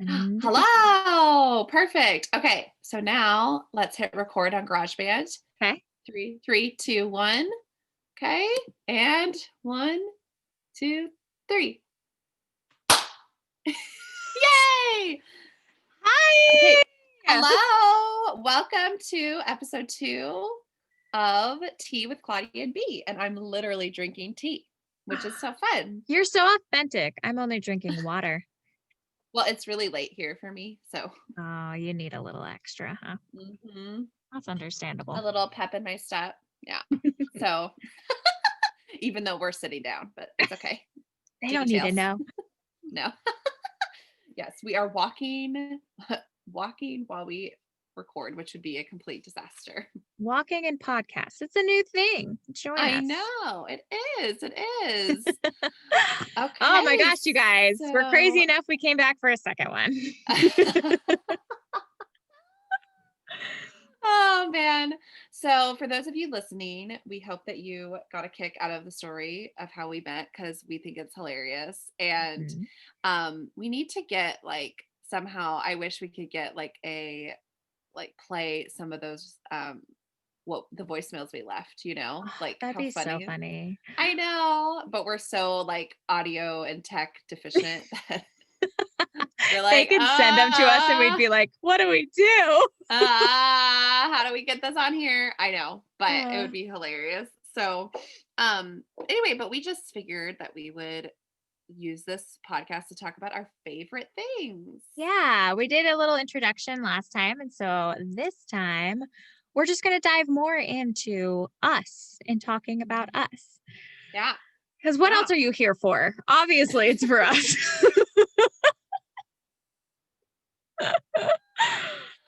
And Hello. Perfect. Okay. So now let's hit record on GarageBand. okay. 3, 2, 1. Okay. And 1, 2, 3. Yay. Hi. Okay. Hello. Welcome to episode 2 of Tea with Claudia and B. And I'm literally drinking tea, which is so fun. You're so authentic. I'm only drinking water. Well, it's really late here for me. So Oh, you need a little extra, huh? mhm, That's understandable. a little pep in my step. Yeah. So even though we're sitting down, but it's okay. They don't need to Details. know. No. Yes, we are walking walking while we record, which would be a complete disaster. Walking and podcasts. It's a new thing. Join I us. know. It is. It is. Oh my Okay. gosh, you guys. We're crazy So enough we came back for a second one. oh man. So for those of you listening, we hope that you got a kick out of the story of how we met because we think it's hilarious. And Mhm. we need to get like somehow I wish we could get like play some of those what the voicemails we left, Oh, like that'd how be so funny. funny. I know, but we're so like audio and tech deficient that we're They like, could send them to us and we'd be like, what do we do? how do we get this on here? I know, but it Uh, would be hilarious. So, anyway, but we just figured that we would use this podcast to talk about our favorite things. Yeah, we did a little introduction last time. And so this time we're just going to dive more into us and talking about Mhm. us. Yeah, Because what yeah. else are you here for? Obviously, it's for us. But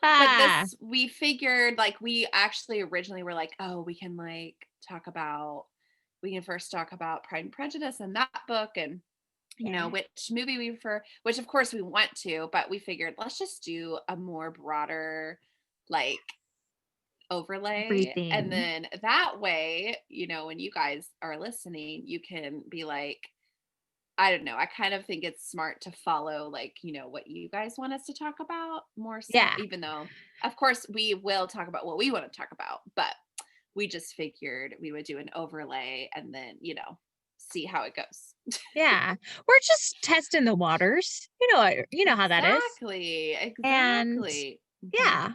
ah, this, we figured like we actually originally were like, oh, we can first talk about Pride and Prejudice and that book and okay. which movie we prefer, which of course we want to, but we figured let's just do a more broader like overlay. And Everything. then that way, when you guys are listening, you can be like, I don't know. I kind of think it's smart to follow like, what you guys want us to talk about more so, Yeah. even though of course we will talk about what we want to talk about, but we just figured we would do an overlay and then, see how it goes. Yeah. We're just testing the waters. You know how that is. Exactly. And Exactly. Mhm, yeah.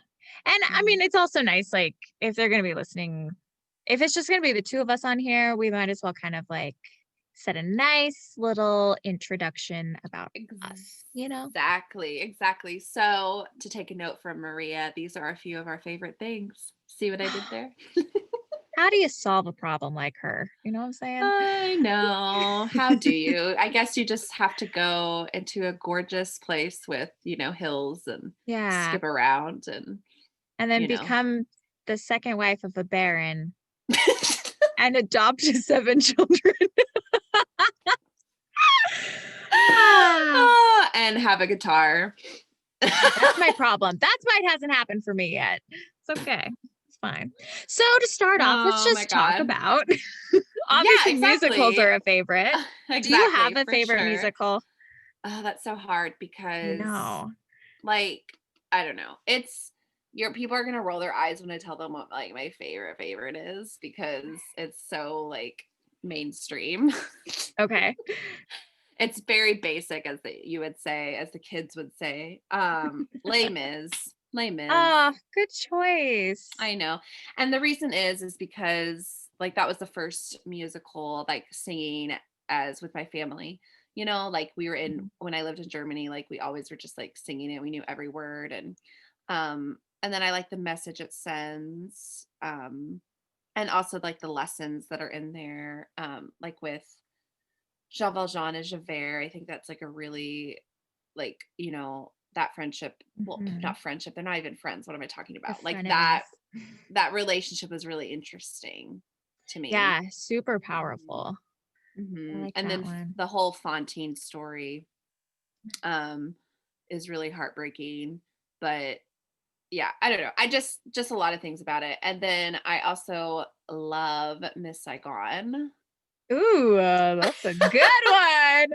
And I mhm. mean, it's also nice, like, if they're going to be listening, if it's just going to be the two of us on here, we might as well kind of like set a nice little introduction about us. Exactly. Exactly. So, to take a note from Maria, these are a few of our favorite things. See what I did there? How do you solve a problem like her? You know what I'm saying? I know. How do you? I guess you just have to go into a gorgeous place with, hills and Yeah. skip around and, And then you know. become the second wife of a baron and adopt 7 children. Ah, And have a guitar. that's my problem. That's why it hasn't happened for me yet. It's okay. It's fine. So to start off, let's Oh my just talk God. about Yeah, obviously musicals exactly. are a favorite. Do you have Exactly, a for favorite sure. musical? Oh, that's so hard I because know. like I don't know. It's your people are gonna roll their eyes when I tell them what like my favorite is because it's so like mainstream. Okay. It's very basic you would say, as the kids would say. Les Mis. Les Mis. Oh, good choice. I know. And the reason is because like that was the first musical like singing as with my family. Like we were in Mhm. when I lived in Germany, like we always were just like singing it. We knew every word and then I like the message it sends. And also like the lessons that are in there. Like with Jean Valjean and Javert, I think that's like a really like, that friendship, well, Mhm. not friendship, they're not even friends. What am I talking The about? Like that frenemies. that relationship was really interesting to me. Yeah, super Mhm, powerful. I mhm. like And that then one. the whole Fontaine story um is really heartbreaking, but yeah, I don't know. I just a lot of things about it. And then I also love Miss Saigon. Ooh, that's a good one.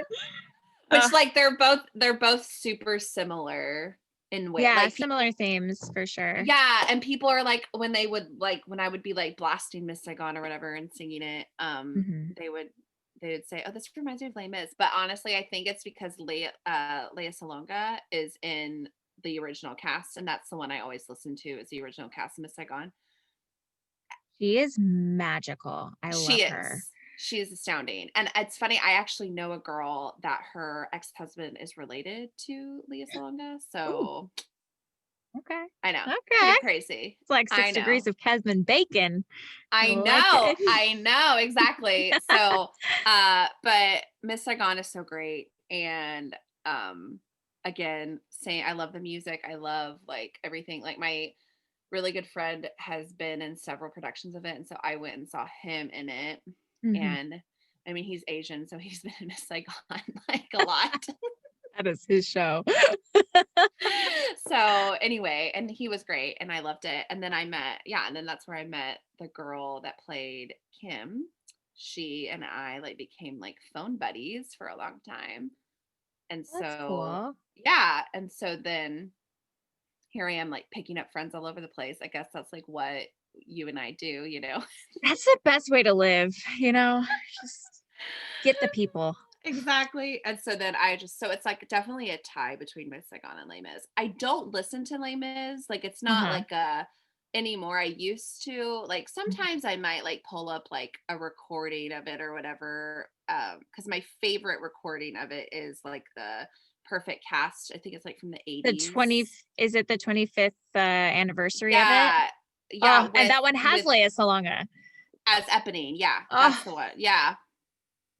Which like they're both super similar in way. Yeah, Like similar themes for sure. yeah, and people are like when I would be like blasting Miss Saigon or whatever and singing it, Mhm. they would say, "Oh, this reminds me of Les Mis." But honestly, I think it's because Lea Salonga is in the original cast, and that's the one I always listen to is the original cast of Miss Saigon. She is magical. I She love her. is. She is astounding. And it's funny, I actually know a girl that her ex-husband is related to Lea Salonga. Ooh, So okay. I know. Okay. Pretty crazy. It's like I 6 degrees know. of Kesman bacon. I I like know. it. I know. Exactly. So but Miss Saigon is so great. And again, saying I love the music. I love like everything. Like my really good friend has been in several productions of it. And so I went and saw him in it. Mhm. And I mean, he's Asian, so he's been in Miss Saigon like a lot. That is his show. So anyway, and he was great and I loved it. And then and then that's where I met the girl that played Kim. She and I like became like phone buddies for a long time. And That's so cool. yeah, and so then here I am like picking up friends all over the place. I guess that's like what you and I do. That's the best way to live, just get the people. Exactly. And so then so it's like definitely a tie between Miss Saigon and Les Mis. I don't listen to Les Mis. Like it's not Uh-huh. like a anymore. I used to. Like Mhm. sometimes I might like pull up like a recording of it or whatever. Because my favorite recording of it is like the Perfect Cast. I think it's like from the The 20 80s. is it the 25th anniversary of it? Yeah. Oh, Yeah, and with that one has with Leia Salonga. as Eponine. Yeah, that's Oh, the one. Yeah.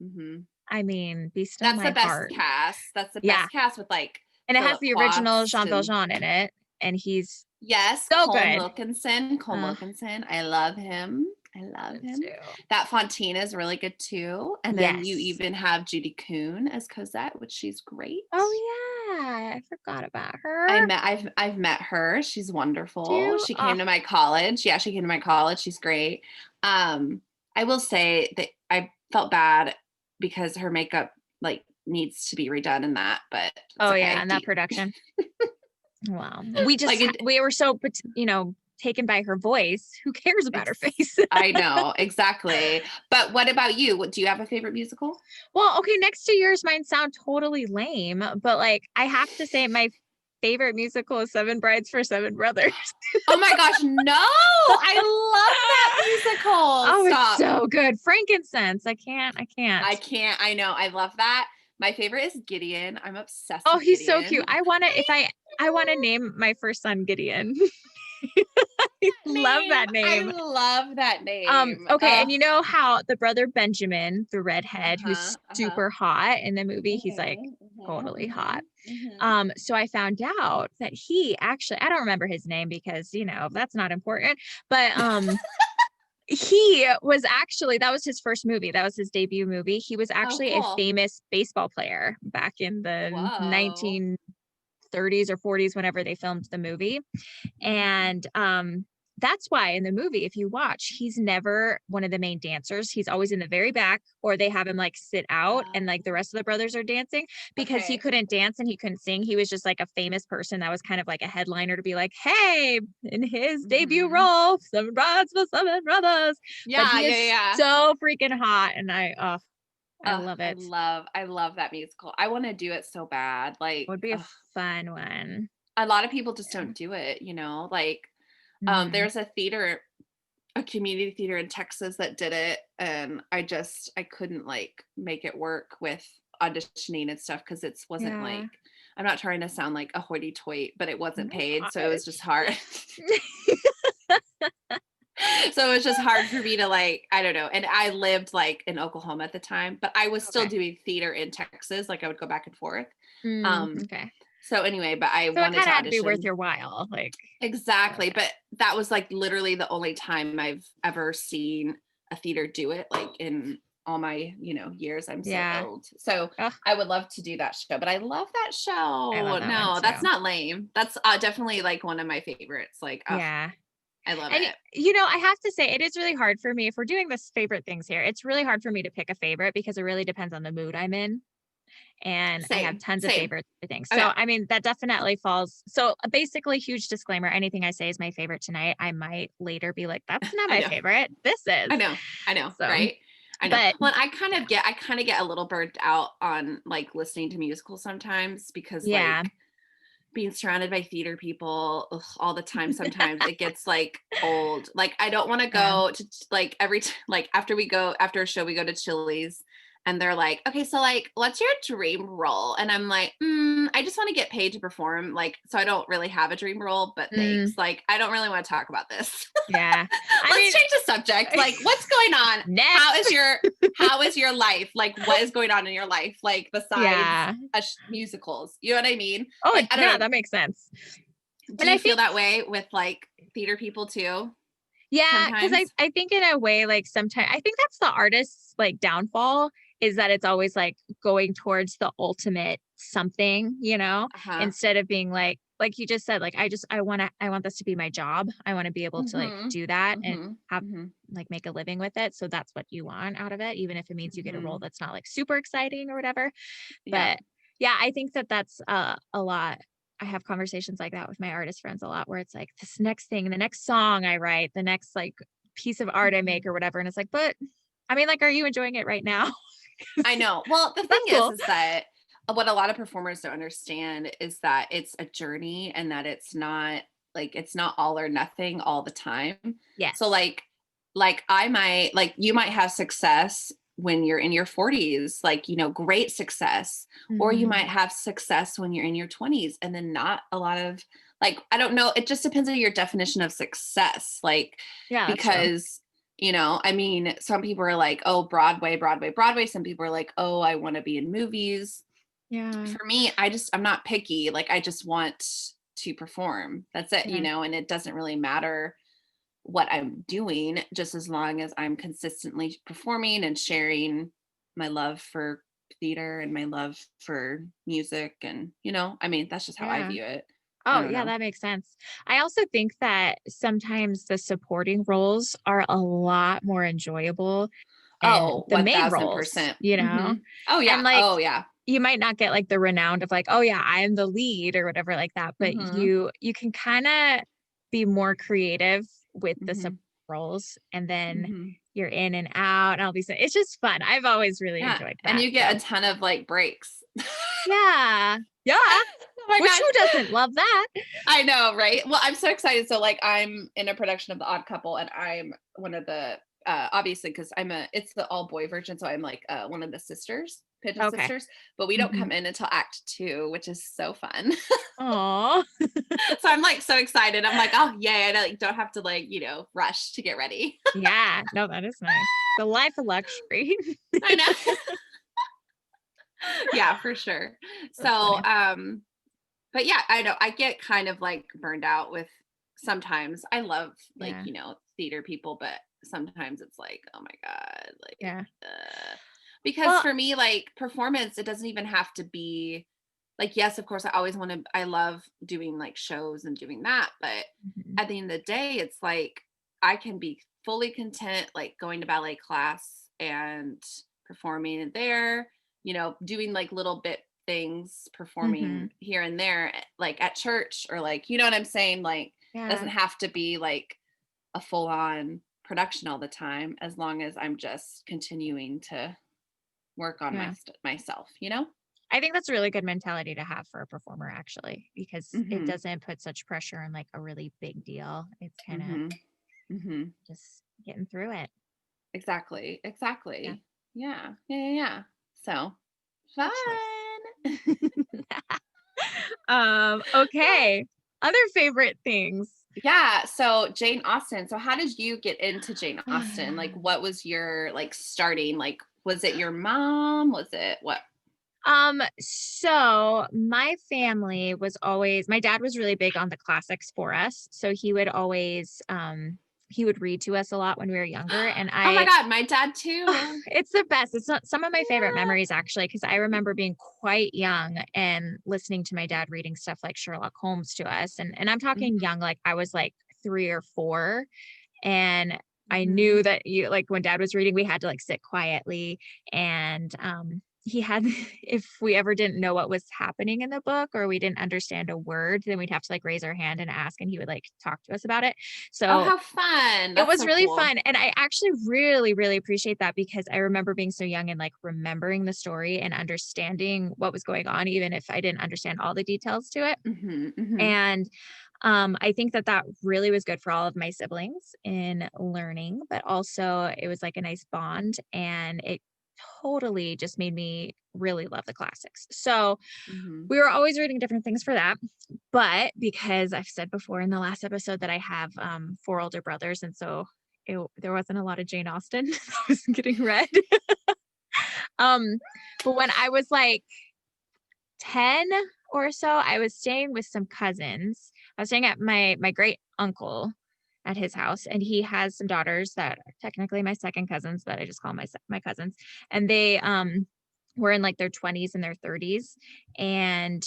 Hmm. I mean, be still That's the my best heart. cast. That's the Yeah. best cast with like And it has Philip the original Quast Jean and Valjean in it, and he's yes, so Colm good. Wilkinson. Colm Uh, Wilkinson. I love him. I love good him. too. That Fontina is really good too. And then you Yes. even have Judy Kuhn as Cosette, which she's great. Oh yeah, I forgot about I her met I've met her. She's wonderful. too. She Oh, came to my college. Yeah, she came to my college. She's great. Um, I will say that I felt bad because her makeup like needs to be redone in that, but it's oh yeah, okay. and that production. Wow. We Like just it, we were so taken by her voice. Who cares about her face? I know exactly. But what about you? Do you have a favorite musical? Well, okay, next to yours might sound totally lame, but like I have to say my favorite musical is Seven Brides for Seven Brothers. Oh my gosh, no! I love that musical. Oh, it's Stop. so good. Frankincense. I can't. I can't. I know. I love that. My favorite is Gideon. I'm obsessed Oh, with he's so cute. Gideon. I want to name my first son Gideon. I That love name. that I name. love that name. Okay, and you know how the brother Benjamin, the redhead, Uh-huh. who's Uh-huh. super hot in the movie, he's like Mhm. Mhm. totally hot. Mhm. Mhm. So I found out that he actually, I don't remember his name because, that's not important, but he was actually, that was his first movie. That was his debut movie. He was Oh, actually a cool. famous baseball player back in the Whoa. 1930s or 40s whenever they filmed the movie. Mhm. And that's why in the movie, if you watch, he's never one of the main dancers. He's always in the very back, or they have him like sit out and like the Oh, rest of the brothers are dancing because he okay. couldn't dance and he couldn't sing. He was just like a famous person that was kind of like a headliner to be like, hey, in his debut Mhm. role, Seven Brides for Seven Brothers. But Yeah, he yeah, is yeah. so freaking hot. And I Ugh, love I it. love I love that musical. I want to do it so bad. Like, Would be a ugh, fun one. a lot of people just Yeah. don't do it. Like, Hmm. there's a community theater in Texas that did it, and I couldn't like make it work with auditioning and stuff because it wasn't Yeah. like I'm not trying to sound like a hoity-toity, but it wasn't No, paid, so it was just hard. So it was just hard for me to like, I don't know. And I lived like in Oklahoma at the time, but I was still okay. doing theater in Texas. Like I would go back and forth. Mm, Um, okay. so anyway, but I So it wanted kinda to had to be worth audition. your while, like Exactly. okay. But that was like literally the only time I've ever seen a theater do it, like in all my years. I'm so Yeah. old. So Ugh, I would love to do that show, but I love that I love show. that one No, that's too. not lame. That's definitely like one of my favorites. Like, oh, Yeah. I love And, it. I have to say it is really hard for me if we're doing this favorite things here, it's really hard for me to pick a favorite because it really depends on the mood I'm in. and I have Same, tons of same. favorites for things. Oh So, yeah. I mean, that definitely falls. So, basically, huge disclaimer, anything I say is my favorite tonight. I might later be like, that's not I my know. favorite. This I is. know. I know, So, right? I know. but Well, and yeah. I kind of get a little burnt out on like listening to musicals sometimes because Yeah. like being surrounded by theater people ugh, all the time sometimes it gets like old. Like I don't want to Yeah. go to like like after a show we go to Chili's and they're like, "Okay, so like what's your dream role?" And I'm like, I just want to get paid to perform. Like so I don't really have a dream role, but thanks. Mm, Like I don't really want to talk about this." yeah. I Let's mean, change the subject. Like what's going on? next. How is your life? Like what is going on in your life like besides Yeah. musicals? You know what I mean? Oh, Like I don't yeah, know. that makes sense. Do And I you feel think, that way with like theater people too yeah, because I, sometimes? I think in a way, like sometimes I think that's the artist's like downfall is that it's always like going towards the ultimate something, Uh-huh. instead of being like you just said, like I want this to be my job. I want to be able to like Mhm. do that and Mhm. have Mhm. like make a living with it. So that's what you want out of it, even if it means you get a role Mhm. that's not like super exciting or whatever. Yeah. But yeah, I think that that's a lot. I have conversations like that with my artist friends a lot where it's like this next thing, the next song I write, the next like piece of art I Mhm. make or whatever. And it's like, but I mean, like, are you enjoying it right now? I know. Well, the thing That's cool. is that what a lot of performers don't understand is that it's a journey and that it's not all or nothing all the time. So Yes. like I might like you might have success when you're in your 40s, like great success, or you Hmm. might have success when you're in your 20s and then not a lot of like I don't know, it just depends on your definition of success. Like Yeah, that's true. because I mean, some people are like, oh, Broadway, Broadway, Broadway. Some people are like, oh, I want to be in movies. Yeah. For me, I'm not picky. Like, I just want to perform. That's it, Yeah. and it doesn't really matter what I'm doing, just as long as I'm consistently performing and sharing my love for theater and my love for music. And, I mean, that's just how I Yeah. view it. I Oh, don't yeah, know. that makes sense. I also think that sometimes the supporting roles are a lot more enjoyable and Oh, the main roles, 1000%. Oh, And yeah. like Oh, yeah. you might not get like the renowned of like, oh yeah, I'm the lead or whatever like that, but hmm you can kind of be more creative with the support hmm roles and then hmm you're in and out and all these things. It's just fun. I've always really Yeah, enjoyed and that. you get So a ton of, like, breaks. yeah. Yeah. Oh my Which gosh. who doesn't love that? I know, right? Well, I'm so excited. So, like, I'm in a production of The Odd Couple, and I'm one of the obviously, because 'cause it's the all-boy version, so I'm, like, one of the sisters, Pigeon Okay. sisters, but we don't Hmm. come in until act 2, which is so fun. Oh, So I'm, like, so excited. I'm like, "Oh, yay." I, like, don't have to, like, rush to get ready. yeah. No, that is nice. The life of luxury. I know. Yeah, for sure. That's So, funny. but yeah, I know I get kind of like burned out with sometimes. I love like, Yeah. theater people, but sometimes it's like, oh my God, like Yeah. because Well, for me, like performance, it doesn't even have to be like, yes, of course, I love doing like shows and doing that, but mhm, at the end of the day, it's like I can be fully content like going to ballet class and performing in there, doing like little bit things, performing mhm, here and there, like at church or like, you know what I'm saying? Like, doesn't yeah. have to be like a full on production all the time, as long as I'm just continuing to work on Yeah. myself, you know? I think that's a really good mentality to have for a performer actually, because it Mhm. doesn't put such pressure on like a really big deal. It's kind of Mhm. Mhm. just getting through it. Exactly. Yeah. Exactly. Yeah. Yeah. Yeah. Yeah. So fun. That's nice. Okay. Other favorite things. Yeah. So Jane Austen. So how did you get into Jane Austen? Like, what was your like starting? Like, was it your mom? Was it what? So my family was always my dad was really big on the classics for us. So he would read to us a lot when we were younger. And Oh my I God, my dad too. it's the best. It's not some of my favorite Yeah. memories actually, because I remember being quite young and listening to my dad reading stuff like Sherlock Holmes to us. And I'm talking Mhm. young, like I was like 3 or 4. And I Mhm. knew that you like when dad was reading, we had to like sit quietly and he had if we ever didn't know what was happening in the book or we didn't understand a word, then we'd have to like raise our hand and ask, and he would like talk to us about it. Oh, So how fun. it That's was so really cool. fun. And I actually really, really appreciate that because I remember being so young and like remembering the story and understanding what was going on, even if I didn't understand all the details to it. Mhm, mhm, And I think that that really was good for all of my siblings in learning, but also it was like a nice bond and it totally just made me really love the classics. So mhm. we were always reading different things for that. But because I've said before in the last episode that I have four older brothers, and so there wasn't a lot of Jane Austen that was getting read. um, but when I was like 10 or so, I was staying with some cousins. I was staying at my great uncle at his house, and he has some daughters that are technically my second cousins, but I just call them my cousins. And they were in like their 20s and their 30s, and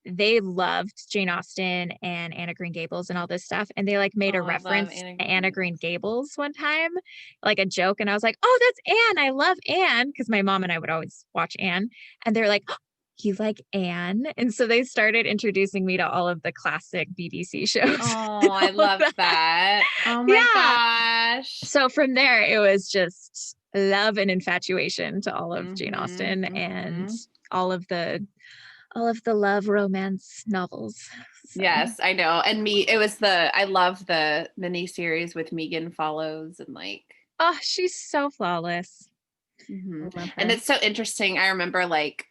they loved Jane Austen and Anna Green Gables and all this stuff. And they like made Oh, a I love reference Anna to Green Anna Green Gables. Gables one time, like a joke. And I was like, oh, that's Anne. I love Anne. Because my mom and I would always watch Anne. And they're like, "Oh, you like Anne?" And so they started introducing me to all of the classic BDC shows. Oh, and I all of love that. that. Oh my Yeah. gosh. So from there, it was just love and infatuation to all of Jane Mhm, Austen and mhm. all of the all of the love romance novels. So, Yes, I know. And I love the mini series with Megan Follows and like oh, she's so flawless. I mhm. love And her. it's so interesting. I remember like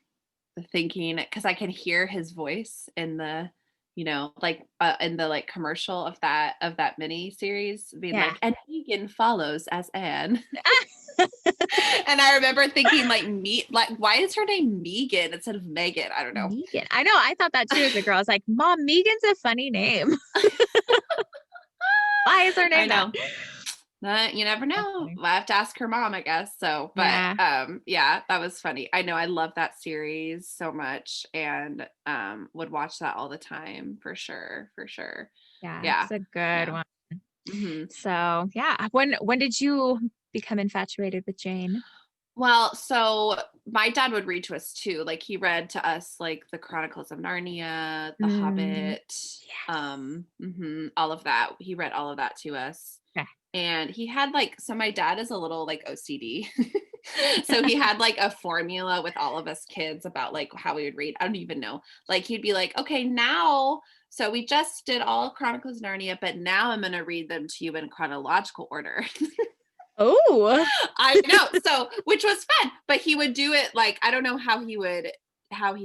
thinking because I can hear his voice in the like in the like commercial of that mini series being Yeah. like and Megan follows as Anne. And I remember thinking like me like why is her name Megan instead of Megan? I don't know. Megan. I know. I thought that too as a girl. I was like, Mom, Megan's a funny name. Why is her I name that? know. You never That's know. funny. I have to ask her mom, I guess. So, but Yeah. yeah, that was funny. I know I love that series so much and would watch that all the time for sure, for sure. Yeah. Yeah. It's a good Yeah. one. hmm So yeah. When did you become infatuated with Jane? Well, so my dad would read to us too. Like he read to us like the Chronicles of Narnia, The Mm, Hobbit, yes. all of that. He read all of that to us. Okay. And he had like so my dad is a little like OCD. So he had like a formula with all of us kids about like how we would read. I don't even know. Like he'd be like, "Okay, now so we just did all Chronicles of Narnia, but now I'm going to read them to you in chronological order." Oh, I know. So, which was fun, but he would do it like I don't know how he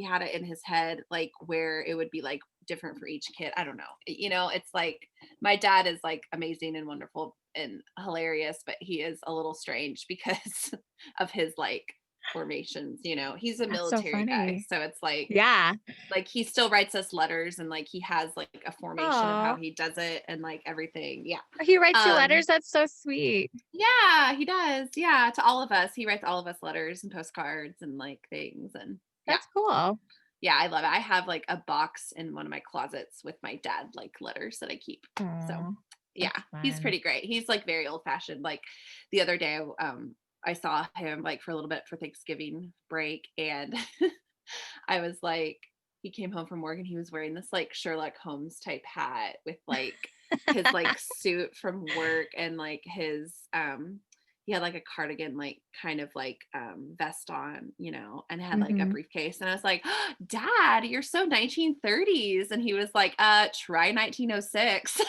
had it in his head like where it would be like different for each kid. I don't know. It's like my dad is like amazing and wonderful and hilarious, but he is a little strange because of his like formations, He's a that's so military guy. funny. So it's Yeah. like he still writes us letters and like he has like a formation of how Oh, he does it and like everything. Yeah. he writes you Um letters. That's so sweet. yeah, he does. Yeah, to all of us. He writes all of us letters and postcards and like things and yeah. That's cool. Yeah, I love it. I have like a box in one of my closets with my dad like letters that I keep. So, Oh, yeah, that's he's fun. pretty great. He's like very old fashioned. Like the other day I saw him like for a little bit for Thanksgiving break and I was like he came home from work and he was wearing this like Sherlock Holmes type hat with like his like suit from work and like his he had like a cardigan like kind of like vest on, and had like a Mhm. briefcase and I was like, oh, "Dad, you're so 1930s." And he was like, try 1906."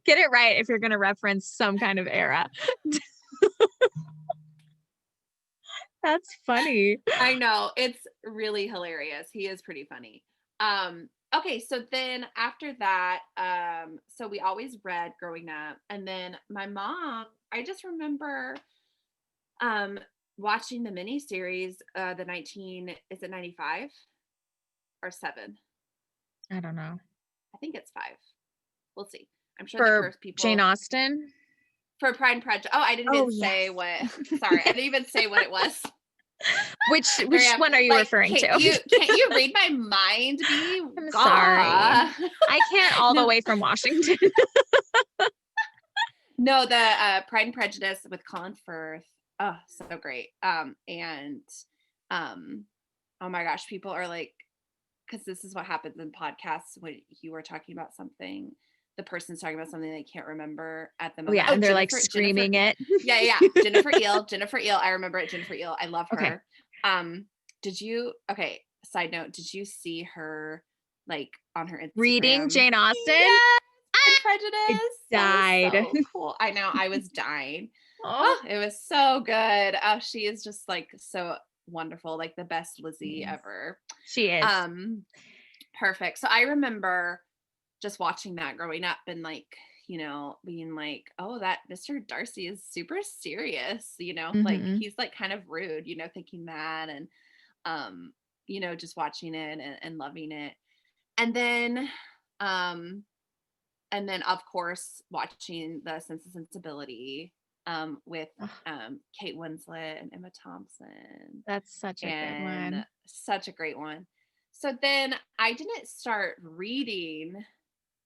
Get it right if you're gonna reference some kind of era. That's funny. I know. It's really hilarious. He is pretty funny. Okay, so then after that, so we always read growing up. And then my mom, I just remember um watching the miniseries, the 19, is it 95 or 7? I don't know. I think it's 5. We'll see. I'm sure the For first Jane people Austen? for Pride and Prejudice. Oh, I didn't Oh, even say yes. what sorry, I didn't even say what it was. There I Which am. one are you Like, referring can't to? you read my mind, B? I'm sorry. God. I can't all the No. way from Washington. No, the Pride and Prejudice with Colin Firth. oh, so great. And um, oh my gosh, people are like, because this is what happens in podcasts when you were talking about something, the person's talking about something they can't remember at the Oh moment. yeah, Oh, and they're like Jennifer, screaming it. yeah, yeah, Jennifer Eel. I remember it, Jennifer Eel. I love Okay. her. Did you? Okay. Side note, did you see her like on her Reading Instagram? Jane Austen. Yes, Pride and I Prejudice. That was died. so cool. I know. I was dying. Oh, Oh, it was so good. Oh, she is just like so wonderful, like the best Lizzie yes, ever. she is. Um, Perfect. So I remember just watching that growing up and like, being like, oh, that Mr. Darcy is super serious, like Hmm. he's like kind of rude, thinking that and um, just watching it and loving it. And then um of course watching the Sense and Sensibility with Kate Winslet and Emma Thompson, That's such a good and one. such a great one. So then I didn't start reading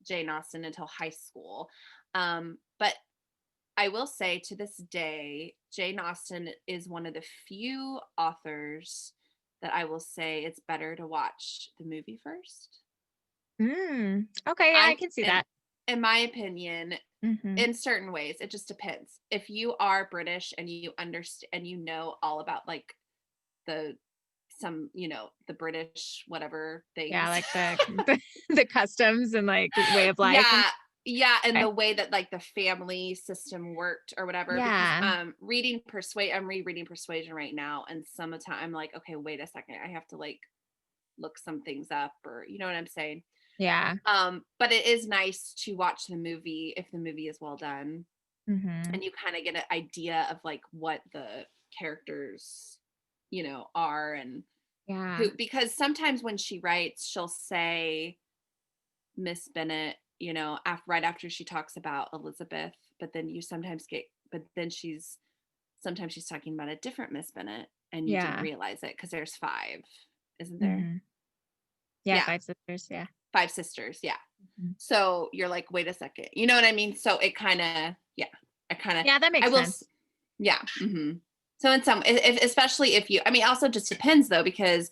Jane Austen until high school. But I will say to this day, Jane Austen is one of the few authors that I will say it's better to watch the movie first. Okay, yeah, I I can see in that. in my opinion, Hmm. in certain ways, it just depends. If you are British and you understand and you know all about like the the British whatever Yeah, things. like the customs and like way of life and Yeah, yeah, and okay. the way that like the family system worked or whatever, because Yeah. I'm rereading Persuasion right now, and some of the time I'm like, okay, wait a second, I have to like look some things up, or you know what I'm saying. Yeah. But it is nice to watch the movie if the movie is well done, Hmm. and you kind of get an idea of like what the characters, are, and Yeah. who, because sometimes when she writes, she'll say Miss Bennet, right after she talks about Elizabeth, but then you sometimes get, but then sometimes she's talking about a different Miss Bennet and you didn't Yeah. realize it because there's five, isn't there? Hmm. Yeah, Yeah, five sisters. Yeah. five sisters. Yeah. Mhm. So you're like, wait a second. You know what I mean? So it kind of, yeah, Yeah, that I makes will, sense. yeah. So in some, especially if you, I mean, also just depends though, because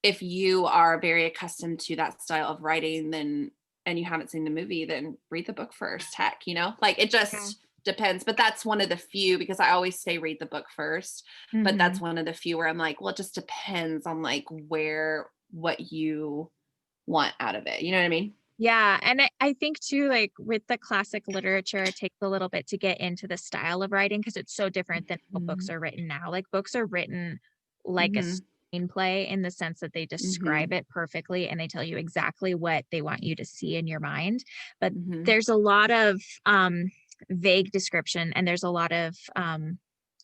if you are very accustomed to that style of writing, then and you haven't seen the movie, then read the book first. Heck, like it Yeah. just depends. But that's one of the few, because I always say read the book first. But Hmm. that's one of the few where I'm like, well, it just depends on like what you want out of it. You know what I mean? Yeah, and I think too, like with the classic literature, it takes a little bit to get into the style of writing because it's so different than how books Mm-hmm. are written now. Like books are written like a Mm-hmm. screenplay in the sense that they Mm-hmm. describe it perfectly and they tell you exactly what they want you to see in your mind. But Mm-hmm. there's a lot of vague description and there's a lot of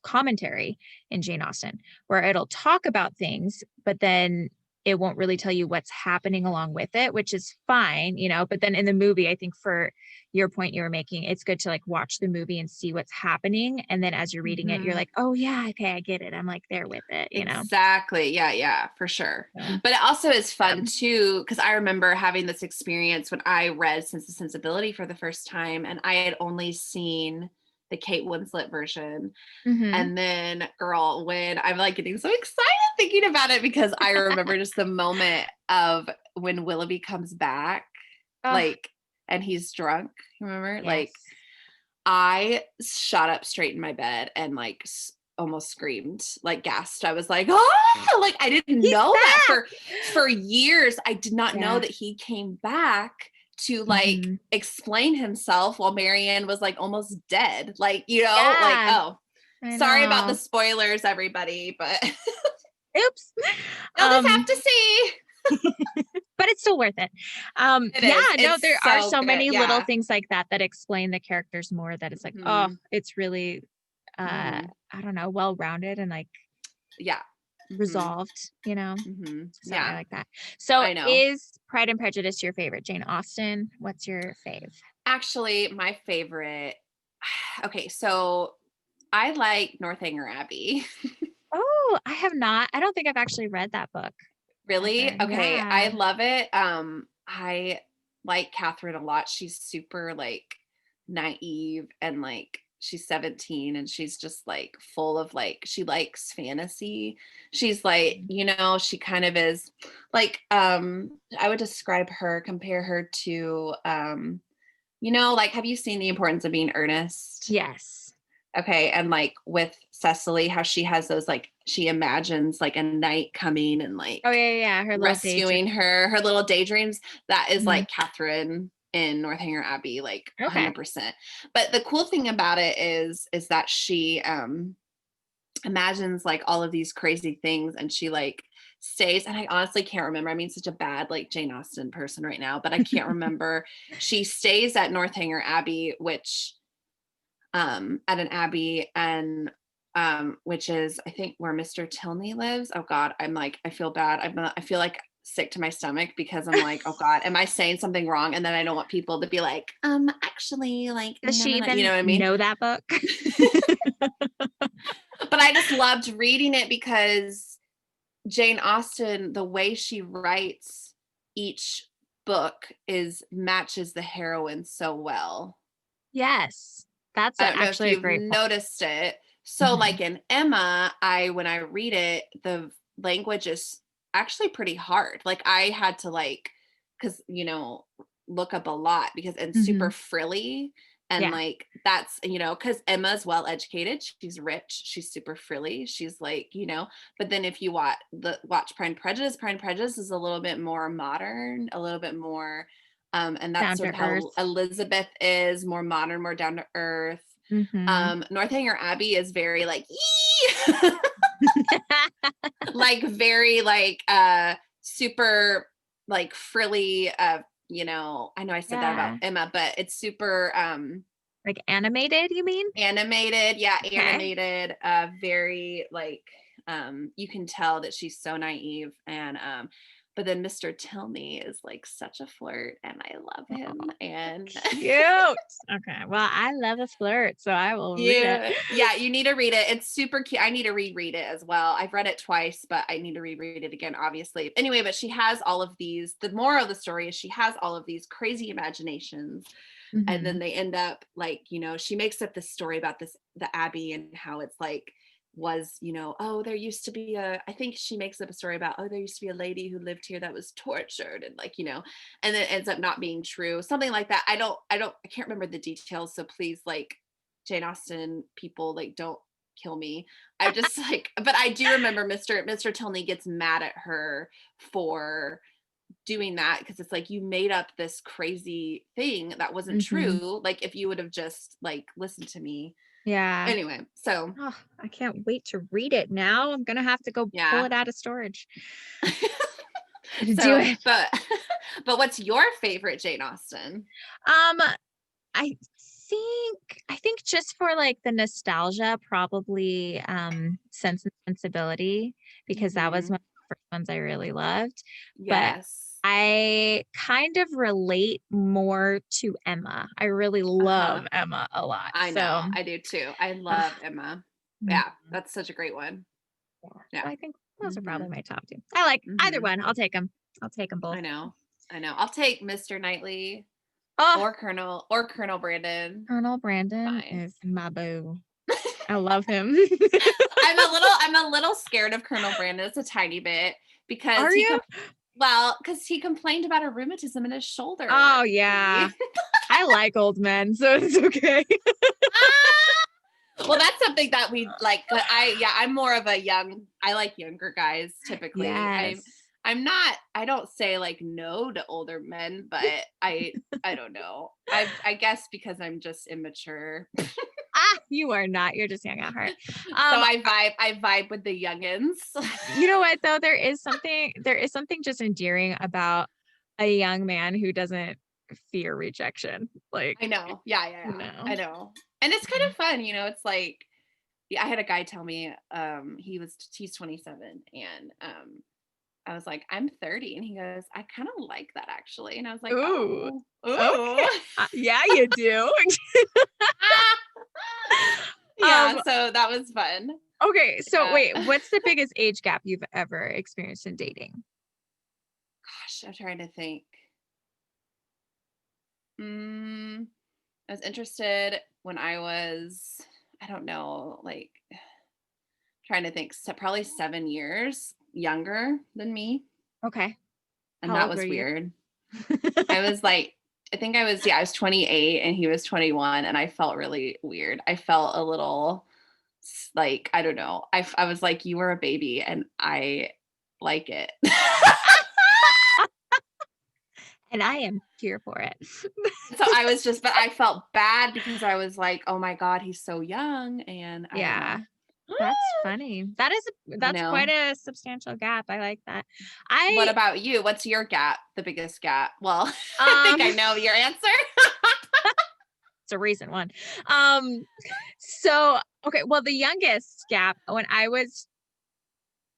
commentary in Jane Austen where it'll talk about things, but then it won't really tell you what's happening along with it, which is fine, but then in the movie, I think for your point you were making, it's good to like watch the movie and see what's happening. And then as you're reading it, you're Mm-hmm. like, oh yeah, okay, I get it. I'm like there with it. Exactly. Yeah, yeah, for sure. So, But it also is fun um, too, because I remember having this experience when I read Sense and Sensibility for the first time, and I had only seen the Kate Winslet version. mhm. And then, girl, when I'm like getting so excited thinking about it, because I remember just the moment of when Willoughby comes back, Oh, like, and he's drunk. Remember? Like, yes. I shot up straight in my bed and like almost screamed, like gasped. I was like, "Ah!" Like I didn't He's know that back. for years. I did not know Yeah. that he came back to like Hmm. explain himself while Marianne was like almost dead. Like, like, Yeah, oh, I sorry about the know. spoilers, everybody, but Oops. you'll just have Um, to see. but it's still worth it. It Yeah, is. no, It's there are so so good. many little Yeah. things like that that explain the characters more that it's like, oh, Hmm. it's really Hmm. I don't know, well-rounded and like Yeah. Hmm. resolved. Hmm. So I Yeah. like that. So I know. is Pride and Prejudice your favorite? Jane Austen, what's your fave? Actually, my favorite. Okay, so I like Northanger Abbey. Oh, I have not. I don't think I've actually read that book Really? ever. Okay, I Yeah. love it. I like Catherine a lot. She's super like naive and like she's 17 and she's just like full of like, she likes fantasy. She's like, Mhm. she kind of is like, I would compare her to, like, have you seen The Importance of Being Earnest? Yes. Okay, and like with Cecily, how she has those, like, she imagines like a knight coming and Oh, like yeah, yeah, her little daydream. rescuing her little daydreams. That is Mhm. like Catherine in Northanger Abbey, like Okay. 100%. But the cool thing about it is that she imagines like all of these crazy things, and she like stays, and I honestly can't remember. I mean, such a bad like Jane Austen person right now, but I can't remember. She stays at Northanger Abbey, which at an abbey, and which is I think where Mr. Tilney lives. Oh God, I'm like, I feel bad. I feel like sick to my stomach because I'm like, oh God, am I saying something wrong? And then I don't want people to be like, actually, like, Does no, she no, no, you even know what I mean? know that book? But I just loved reading it because Jane Austen, the way she writes each book is matches the heroine so well. Yes. That's I don't know if actually a you've great point. noticed it. So Mhm. like in Emma, when I read it, the language is actually pretty hard. Like I had to like, cause look up a lot because and super Mhm. frilly. And Yeah, like that's, cause Emma's well educated, she's rich, she's super frilly, she's like, but then if you watch Pride and Prejudice is a little bit more modern, a little bit more and that's down sort to of how earth. Elizabeth is more modern, more down to earth. Mhm. Northanger Abbey is very like, "Yee!" like very like super like frilly. I know I said that about Yeah. Emma, but it's super Like animated, you mean? animated. Yeah, Okay. animated. Very like you can tell that she's so naive, and but then Mr. Tilney is like such a flirt, and I love him. Oh, And cute. Okay, well, I love a flirt, so I will read it. yeah, you need to read it. It's super cute. I need to reread it as well. I've read it twice, but I need to reread it again, obviously. Anyway, but she has all of these. The moral of the story is she has all of these crazy imaginations, and then Mhm. they end up like, she makes up this story about the Abbey, and how it's like was, oh, there used to be I think she makes up a story about, oh, there used to be a lady who lived here that was tortured, and like, and then it ends up not being true, something like that. I can't remember the details, so please, like, Jane Austen people, like, don't kill me. I just like, but I do remember Mr. Tilney gets mad at her for doing that, because it's like, you made up this crazy thing that wasn't Mhm. true. Like, if you would have just like listened to me. Yeah. Anyway, so Oh, I can't wait to read it now. I'm gonna have to go pull yeah. it out of storage to do So, it. but but what's your favorite Jane Austen? Um, I I think just for, like, the nostalgia, probably, Sense and Sensibility, because that was one Mhm. of the first ones I really loved, but Yes. I kind of relate more to Emma. I really Uh-huh. love Emma a lot, I so, know. I do too. I ugh, love Emma. mhm, Yeah, that's such a great one. yeah, so Yeah. I think those are probably Mhm. my top 2. I like either Mhm. one, I'll take them. 'Em. I'll take them I both. know. I know. I'll take Mr. Knightley Oh, or Colonel Brandon. Colonel Brandon Fine. is my boo. I love him. I'm a little scared of Colonel Brandon. It's a tiny bit because Are you? because he complained about a rheumatism in his shoulder. Oh, yeah. See? I like old men, so it's okay. Well, that's something that we like. I'm more of a I like younger guys typically. Yes. I'm not, I don't say like no to older men, but I don't know. I guess because I'm just immature. Ah, you are not, you're just young at heart. So Um, I vibe with the youngins. you know what, though? There is something just endearing about a young man who doesn't fear rejection, like, I know. Yeah, yeah, you yeah. know? I know. And it's kind Mhm. of fun, it's like, yeah, I had a guy tell me he's 27, and I was like, I'm 30. And he goes, I kind of like that actually. And I was like, Ooh, oh, okay. ooh. Yeah, you do. Yeah. Um, So that was fun. okay, so Yeah. wait, what's the biggest age gap you've ever experienced in dating? Gosh, I'm trying to think. Mm, I was interested. when I was, I don't know, like trying to think, so probably 7 years younger than me. Okay. And How that old were was you? weird. I was like, I think I was, yeah, I was 28 and he was 21. And I felt really weird. I felt a little like, I don't know. I was like, you were a baby and I like it. And I am here for it. So I was just, but I felt bad because I was like, oh my God, he's so young. And I don't Yeah. know. That's funny. I That's quite know. a substantial gap. I like that. What I about you? What's your gap? The biggest gap? Well, I think um I know your answer. it's a recent one. Um so okay, well the youngest gap when I was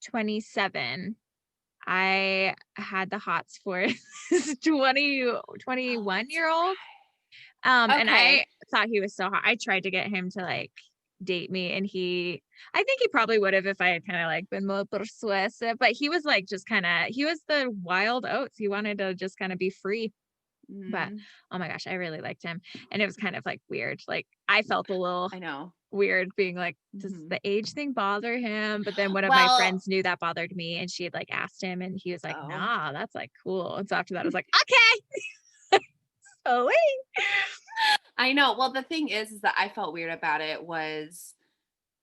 27, I had the hots for this 21 year old. And I Okay. thought he was so hot. I tried to get him to like date me and I think he probably would have if I had kind of like been more persuasive, but he was like just kind of he was the wild oats. He wanted to just kind of be free. But Mm, oh my gosh, I really liked him. And it was kind of like weird. Like I felt a little I know. weird being like, does Mhm. the age thing bother him? But then one of my Well, friends knew that bothered me and she had like asked him and he was like, oh, nah, that's like cool. And so after that, I was like, okay. So wait. I know. Well, the thing is that I felt weird about it was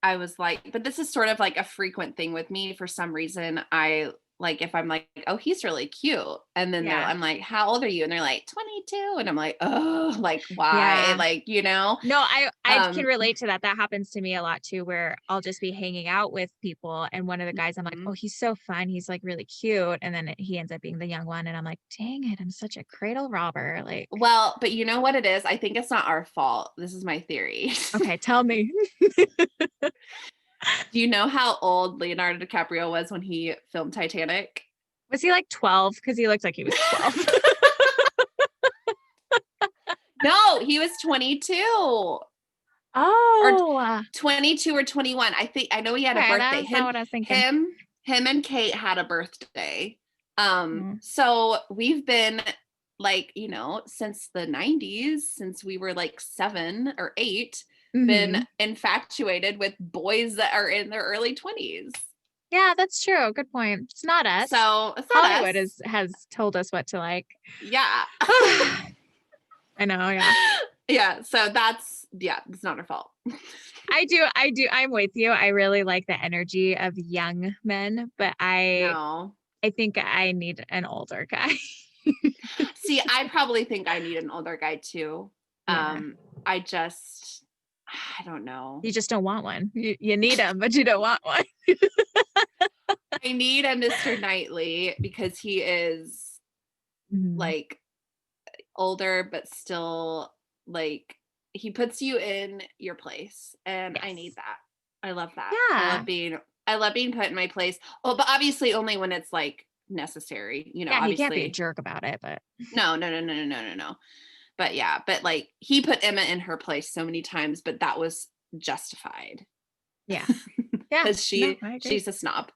I was like, but this is sort of like a frequent thing with me for some reason. I like if I'm like, oh, he's really cute. And then Yeah. I'm like, how old are you? And they're like, 22. And I'm like, oh, like why? Yeah. Like, No, I can um, relate to that. That happens to me a lot too, where I'll just be hanging out with people and one of the guys I'm like, "Oh, mhm. he's so fun. He's like really cute." And then he ends up being the young one and I'm like, "Dang it, I'm such a cradle robber." Like, Well, but you know what it is? I think it's not our fault. This is my theory. okay, tell me. Do you know how old Leonardo DiCaprio was when he filmed Titanic? Was he like 12? Because he looked like he was 12. No, he was 22 or Oh, 22 or 21. I think I know he had a okay, birthday. that's not what I was thinking. Him and Kate had a birthday. Mm. So we've been like, since the 90s, since we were like 7 or 8, been Mhm. infatuated with boys that are in their early 20s. Yeah, that's true. Good point. It's not us. So it's not Hollywood us. has told us what to like. Yeah. I know, yeah. Yeah. So it's not our fault. I'm with you. I really like the energy of young men, but No. I think I need an older guy. See, I probably think I need an older guy too. Yeah. I just, I don't know. You just don't want one. You need him, but you don't want one. I need a Mr. Knightley because he is Mhm. like older, but still like he puts you in your place. And I need Yes. that. I love that. Yeah. I love being put in my place. Oh, but obviously only when it's like necessary, Yeah, he can't be a obviously. jerk about it, but No, no, no, no, no, no, no, no. But yeah, but like he put Emma in her place so many times, but that was justified yeah. Yeah. because No, I agree. she's a snob.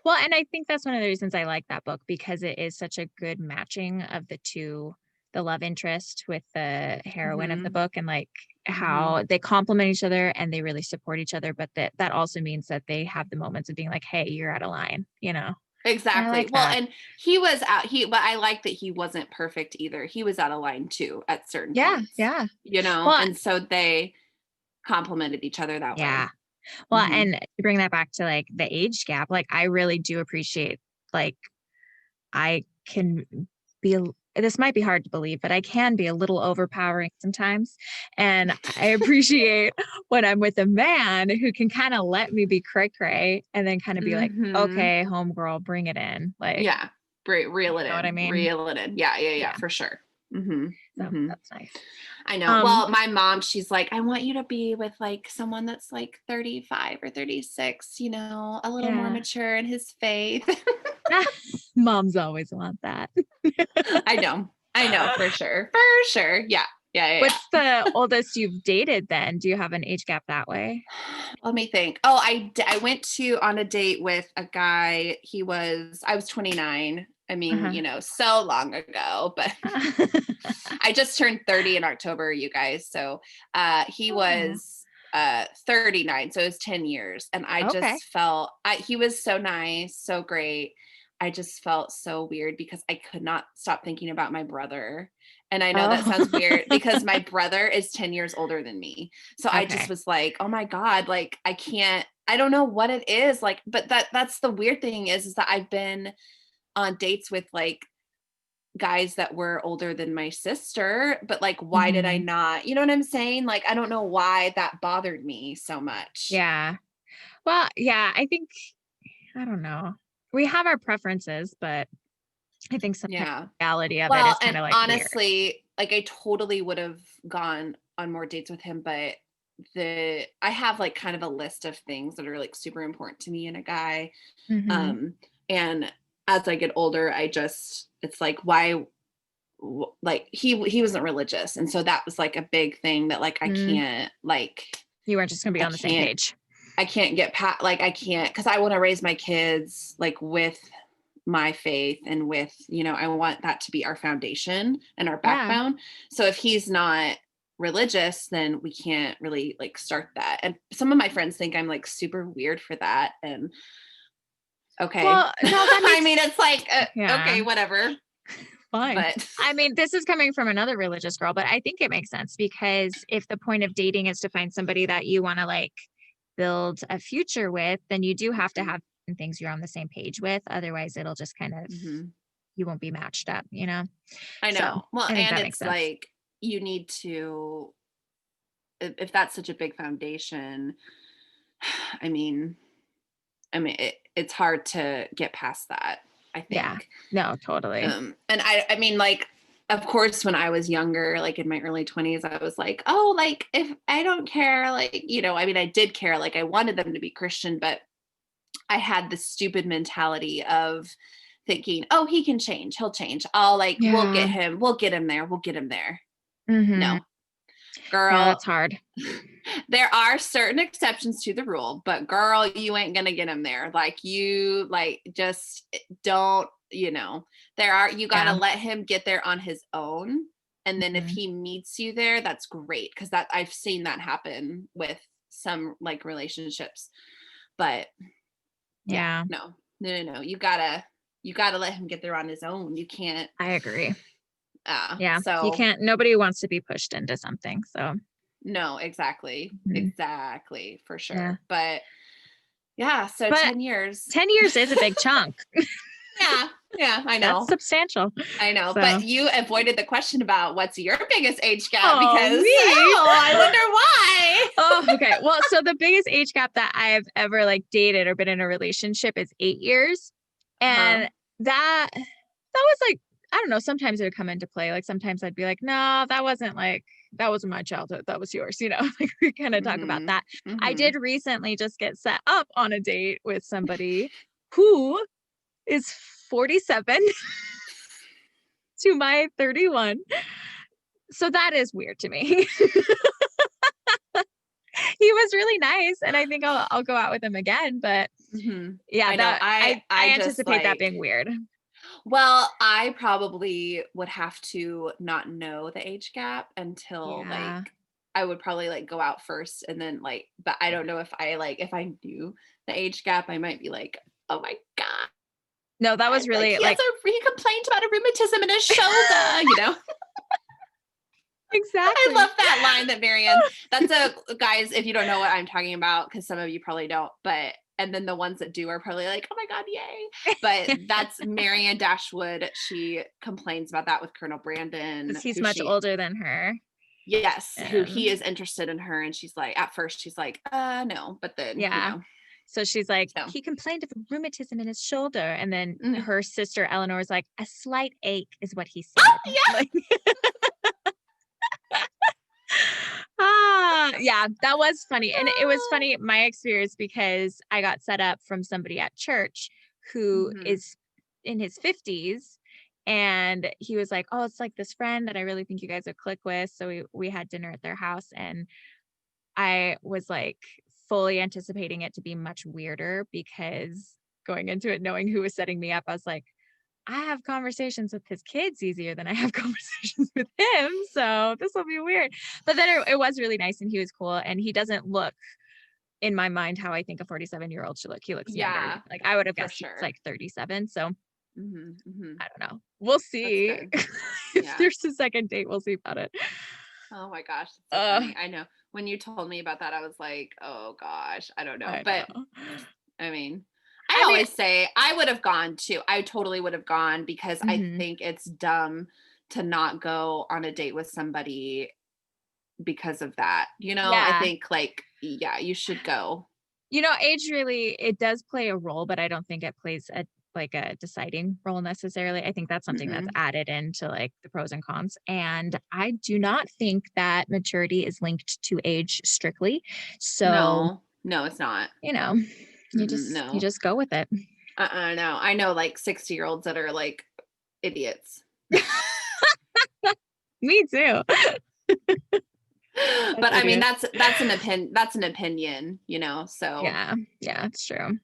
Well, and I think that's one of the reasons I like that book because it is such a good matching of the love interest with the heroine of the Hmm. book and like Hmm. how they complement each other and they really support each other, but that also means that they have the moments of being like, hey, you're out of line, you know? And I Exactly. like Well, that. and he was out. But I like that he wasn't perfect either. He was out of line too at certain Yeah. points, Yeah. Well, and so they complemented each other that yeah. way. Well, Hmm. and to bring that back to like the age gap, like I really do appreciate like I can be this might be hard to believe, but I can be a little overpowering sometimes. And I appreciate when I'm with a man who can kind of let me be cray cray and then kind of be like, Hmm. okay, homegirl, bring it in. Like, Yeah. Reel it you know what I in. mean? Reel it in. Yeah. Yeah. Yeah. Yeah. For sure. Hmm. So Hmm. that's nice. I know. Um, Well, my mom, she's like, I want you to be with like someone that's like 35 or 36, a little more yeah. mature in his faith. Moms always want that. I know. I know for sure. For sure. Yeah. Yeah. Yeah. Yeah. What's the oldest you've dated then? Do you have an age gap that way? Let me think. Oh, I went on a date with a guy. I was 29 I mean, Uh-huh. so long ago, but I just turned 30 in October, you guys. So he Oh, was 39. So it was 10 years. And I okay. just felt he was so nice, so great. I just felt so weird because I could not stop thinking about my brother. And I know that Oh, sounds weird because my brother is 10 years older than me. So I just okay. was like, oh my God, like I can't, I don't know what it is. Like, but that's the weird thing is that I've been on dates with like guys that were older than my sister, but like, why did I Mhm. not? You know what I'm saying? Like, I don't know why that bothered me so much. Yeah. Well, yeah, I think I don't know. We have our preferences, but I think sometimes Yeah. the reality of it Well, is and kinda, like, weird. honestly, like I totally would have gone on more dates with him, but I have like kind of a list of things that are like super important to me in a guy. Mhm. Um, and as I get older, it's like, why, like he wasn't religious. And so that was like a big thing that like, Mm. You weren't just gonna be I on the same can't page. I can't get past like I can't because I want to raise my kids like with my faith and with, I want that to be our foundation and our Yeah. backbone. So if he's not religious, then we can't really like start that. And some of my friends think I'm like super weird for that. And okay. Well, no, that I makes mean, it's like, yeah, okay, whatever. fine. But I mean, this is coming from another religious girl, but I think it makes sense because if the point of dating is to find somebody that you wanna, like, build a future with, then you do have to have some things you're on the same page with, otherwise it'll just kind of Mhm. you won't be matched up, you know? I So, know. Well, I think and that makes it's sense. like you need to, if that's such a big foundation, I mean, it's hard to get past that, I Yeah. think. No, totally. And I mean, like, of course, when I was younger, like in my early 20s, I was like, oh, like, if I don't care, like, I mean, I did care, like, I wanted them to be Christian, but I had this stupid mentality of thinking, oh, he can change, he'll change. I'll like, Yeah. we'll get him there, we'll get him there. Mhm. No, Yeah, girl, that's hard. there are certain exceptions to the rule, but girl, you ain't gonna get him there. Like you like just don't, you Yeah. gotta let him get there on his own. And then if Mhm. he meets you there, that's great. Cause that I've seen that happen with some like relationships. But yeah, Yeah, no, no, no, no. You gotta let him get there on his own. You can't I agree. Yeah, you so can't nobody wants to be pushed into something, so no, exactly. mhm. Exactly, for Yeah. sure. But yeah, so But 10 years. 10 years is a big chunk. Yeah, yeah, I That's know. substantial. I know. So But you avoided the question about what's your biggest age gap oh, because me? I wonder why. Oh, okay. Well, so the biggest age gap that I've ever, like, dated or been in a relationship is 8 years, Uh-huh. and that was, like I don't know, sometimes it would come into play, like, sometimes I'd be like, "No, that wasn't my childhood, that was yours," you know? Like, we kinda talk about Mhm. that. I did Mhm. recently just get set up on a date with somebody who is 47 to my 31. So that is weird to me. He was really nice, and I think I'll go out with him again, but Mhm. yeah, I know. that I I just anticipate that like being weird. I probably would have to not know the age gap until like Yeah. I would probably like go out first and then like but I don't know if I knew the age gap, I might be like, "Oh my god." No, that was Like really like he complained about a rheumatism in his shoulder. I exactly. love that line that Marianne. That's a guys. If you don't know what I'm talking about, because some of you probably don't, but and then the ones that do are probably like, "Oh my god, yay!" But that's Marianne Dashwood. She complains about that with Colonel 'Cause Brandon, he's who much she older than her, yes, who he and is interested in her, and she's like, at first she's like, no, but then yeah. So she's like, so "He complained of rheumatism in his shoulder," and then mm. her sister Eleanor is like, "A slight ache is what he Oh said." yeah. Like yeah, that was funny. And it was funny, my experience, because I got set up from somebody at church who Mm-hmm. is in his 50s. And he was like, "Oh, it's like this friend that I really think you guys would click with." So we had dinner at their house, and I was like fully anticipating it to be much weirder because going into it knowing who was setting me up, I was like, I have conversations with his kids easier than I have conversations with him. So this will be weird. But then it was really nice and he was cool. And he doesn't look in my mind how I think a 47-year-old should look. He looks younger. Yeah, Like I would have for guessed he was sure. like 37. So Mhm. I don't know. We'll That's see. good. If Yeah. there's a second date, we'll see about it. Oh my gosh, that's so Uh, funny. I know. When you told me about that, I was like, "Oh gosh, I don't know." I But know. I mean, I I mean, always say I would have gone too. I totally would have gone because I mhm. think it's dumb to not go on a date with somebody because of that. I Yeah. think like, yeah, you should go. Age really it does play a role, but I don't think it plays a deciding role necessarily. I think that's something that's Mm-mm. added into like the pros and cons. And I do not think that maturity is linked to age strictly. So, No, no, it's not. you know, you Mm-mm, just no. go with it. No. I know like 60-year-olds that are like idiots. Me too. That's But I mean, idiot. that's an opinion, so, Yeah. Yeah, it's true.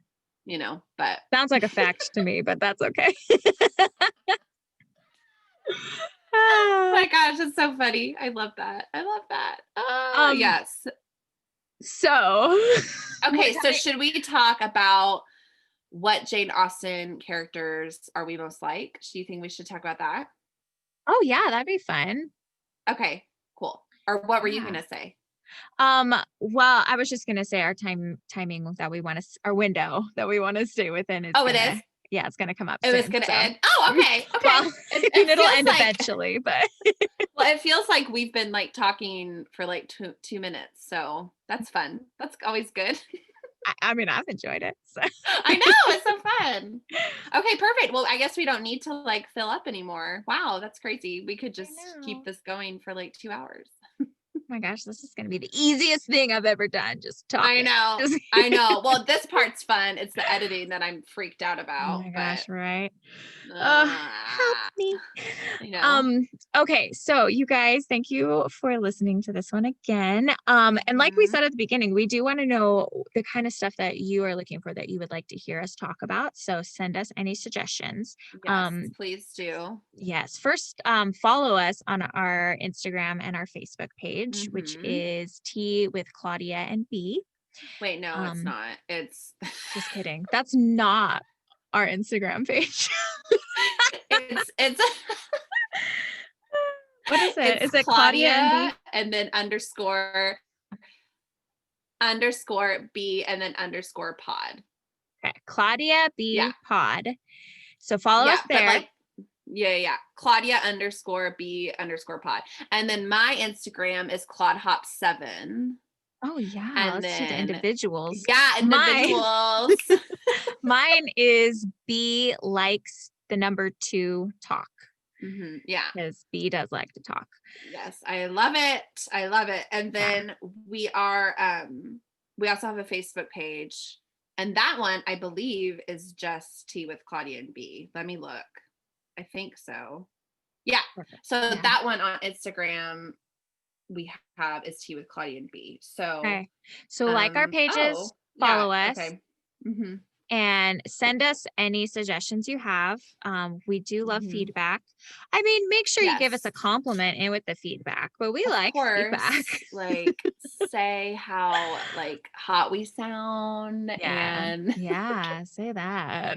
but Sounds like a fact to me, but that's okay. oh Ah, my gosh, it's so funny. I love that. I love that. um, Yes. so we're Okay, so coming. should we talk about what Jane Austen characters are we most like? Do you think we should talk about that? Oh yeah, that'd be fun. Okay, cool. Or what were you Yeah. gonna say? Well, I was just gonna say our timing that we want to our window that we want to stay within is Oh, it gonna is? yeah, it's gonna come up It was soon. gonna So end. Oh, okay. well, Okay. I It, mean it it'll feels end like eventually, but well, it feels like we've been like talking for like 2 minutes. So that's fun. That's always good. I mean I've enjoyed it. So I know, it's so fun. Okay, perfect. Well, I guess we don't need to like fill up anymore. Wow, that's crazy. We could I just keep know. this going for like 2 hours. Oh my gosh, this is gonna be the easiest thing I've ever done. Just I talking. know. Just I know. Well, this part's fun. It's the editing that I'm freaked out oh my about, but gosh, right? Help uh, me. I know. Um, okay, so you guys, thank you for listening to this one again. And like we Mhm. said at the beginning, we do want to know the kind of stuff that you are looking for that you would like to hear us talk about. So send us any suggestions. Yes, please do. Yes, first, follow us on our Instagram and our Facebook page, which Mhm. is Tea with Claudia and B. Wait, no, it's Um, not. It's just kidding. That's not our Instagram page. it's What is it? it's Is it Claudia and Claudia B? and then underscore B and then underscore pod. Okay, Claudia Yeah. B Pod. So follow us Yeah. But there. like, yeah. Claudia underscore B underscore pod. And then my Instagram is ClaudHop7. Oh yeah, And let's see the then, individuals. yeah, Mine, individuals. mine is B likes the number 2 talk Yeah. because B does like to talk. Yes. I love it. I love it. And Yeah. then we also have a Facebook page. And that one I believe is just Tea with Claudia and B. Let me look. I think so. Yeah. Perfect. So Yeah. that one on Instagram we have is Tea with Claudia and B. So Okay. So like our pages, oh yeah, follow us, okay. Mm-hmm. and send us any suggestions you have. We do love Mm-hmm. feedback. I mean, make sure you give us Yes. a compliment in with the feedback, but we Of like feedback. course, like say how like hot we sound Yeah. and Yeah, say that.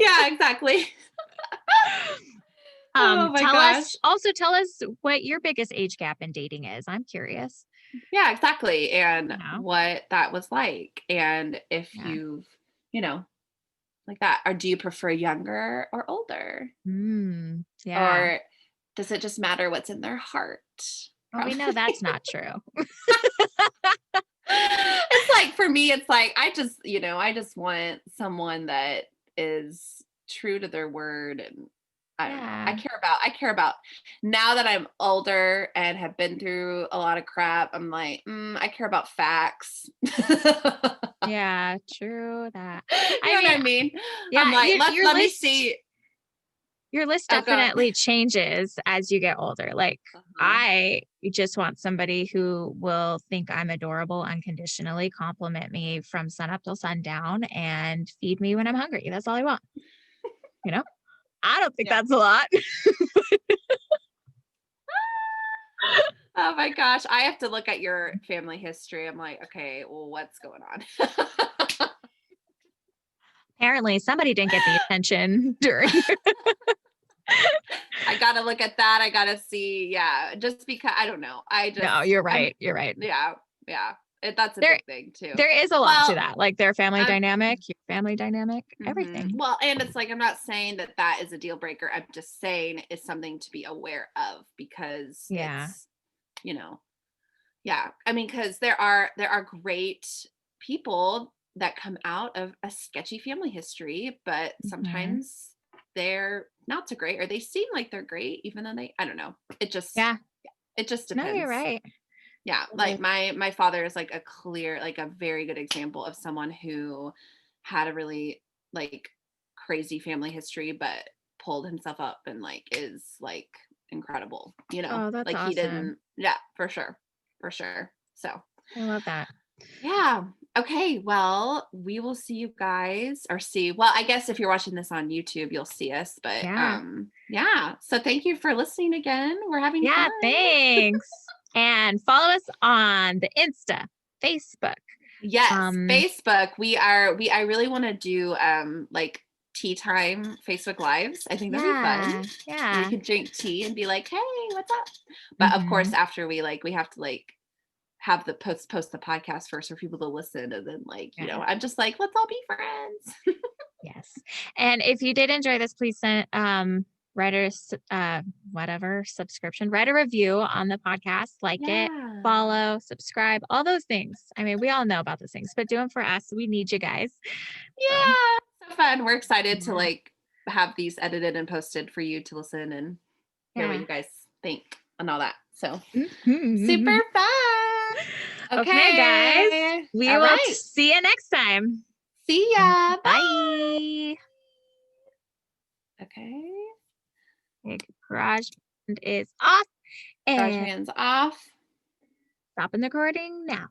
yeah, exactly. Oh my Tell us gosh. tell us what your biggest age gap in dating is. I'm curious. Yeah, exactly. And You know? what that was like. And if Yeah. you've, you know, like that. Or do you prefer younger or older? Yeah. Or does it just matter what's in their heart? Well, we Probably. know that's not true. It's like for me, it's like I just want someone that is true to their word and I don't know. I Yeah. care about I care about now that I'm older and have been through a lot of crap, I'm like, I care about facts. Yeah, true that. You I know what mean, I mean? I'm yeah, like, let your let me list see. Oh, go ahead. definitely changes as you get older. Like Uh-huh. I just want somebody who will think I'm adorable unconditionally, compliment me from sun up till sundown, and feed me when I'm hungry. That's all I want, you know? I don't think Yeah. that's a lot. Oh my gosh. I have to look at your family history. I'm like, okay, well, what's going on? Apparently, somebody didn't get the attention during. I gotta look at that. I gotta see. Yeah. Just because I don't know. No, you're I'm, right. You're right. yeah. Yeah. That's a There big thing too. there is a lot to Well, that, like their family I'm, dynamic, your family dynamic, everything. well, and it's like, I'm not saying that that is a deal breaker. I'm just saying it's something to be aware of because Yeah. it's, you know, yeah. I mean, because there are great people that come out of a sketchy family history, but Mhm. sometimes they're not so great, or they seem like they're great, even though I don't know. Yeah. It just No, you're depends. right. Yeah, like Totally. my father is like a clear, like a very good example of someone who had a really like crazy family history, but pulled himself up and like is like incredible, Oh, that's like he awesome. didn't, yeah, for sure, for sure. So I love that. yeah. Okay. Well, we will see you guys or see. Well, I guess if you're watching this on YouTube, you'll see us. But Yeah. yeah. So thank you for listening again. We're having fun. Yeah, thanks. And follow us on the Insta, Facebook. Yes, Um, Facebook. I really want to do like tea time Facebook lives. I think that'd be fun. yeah, We yeah. could drink tea and be like, "Hey, what's up?" But of course, Mhm. after we have to like have the post the podcast first for people to listen, and then like, Yeah. I'm just like, let's all be friends. Yes. And if you did enjoy this, please send write a whatever subscription, write a review on the podcast, like it, Yeah. follow, subscribe, all those things. I mean, we all know about those things, but do them for us. We need you guys. So Yeah. So fun. We're excited to yeah. like have these edited and posted for you to listen and hear what Yeah. you guys think and all that. So super Mhm. fun. Okay, guys. Okay. We All will right. see you next time. See ya. Bye. Bye. Okay. Okay, garage band is off Garage and hands off. stopping the recording now.